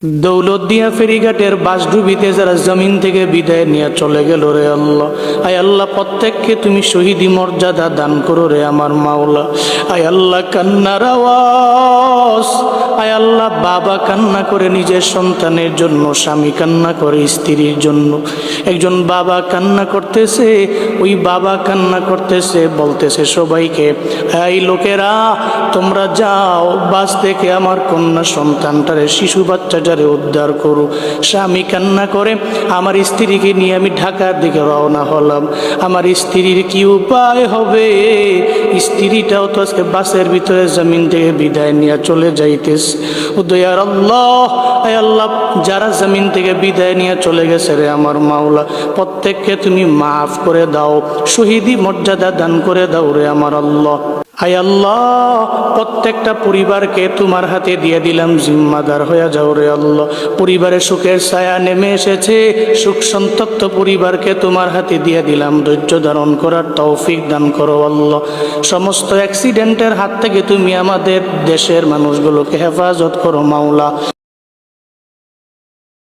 দৌলতদিয়া ফেরিঘাটের বাসডুবিতে যারা জমিন থেকে বিদায় নিয়ে চলে গেল রে আল্লাহ, আয় আল্লাহ প্রত্যেককে তুমি শহীদি মর্যাদা দান করো রে আমার মাওলা। আয় আল্লাহ কান্নার আওয়াজ, আয় আল্লাহ বাবা কান্না করে নিজের সন্তানের জন্য, স্বামী কান্না করে স্ত্রীর জন্য। একজন বাবা কান্না করতেছে, ওই বাবা কান্না করতেছে, বলতেছে সবাইকে, এই লোকেরা তোমরা যাও বাস থেকে আমার কন্যা সন্তানটারে, শিশু বাচ্চাটারে উদ্ধার করো। স্বামী কান্না করে, আমার স্ত্রীকে নিয়ে আমি ঢাকার দিকে রওনা হলাম। আমার স্ত্রীর কি উপায় হবে? স্ত্রীটাও তো আজকে বাসের ভিতরে জমিন থেকে বিদায় নিয়ে চলে যাইতেছে। ও দয়ার আল্লাহ, আয় আল্লাহ যারা জমিন থেকে বিদায় নিয়ে চলে গেছে রে আমার মাওলা, প্রত্যেককে তুমি মাফ করে দাও, শহীদি মর্যাদা দান করে দাও রে আমার আল্লাহ। আয় আল্লাহ প্রত্যেকটা পরিবারকে তোমার হাতে দিয়ে দিলাম, জিম্মাদার হয়ে যাও রে আল্লাহ। পরিবারে সুখের ছায়া নেমে এসেছে, সুখ সন্তপ্ত পরিবারকে তোমার হাতে দিয়ে দিলাম, ধৈর্য ধারণ করার তৌফিক দান করো আল্লাহ। সমস্ত অ্যাক্সিডেন্টের হাত থেকে তুমি আমাদের দেশের মানুষগুলোকে হেফাজত করো মাওলা।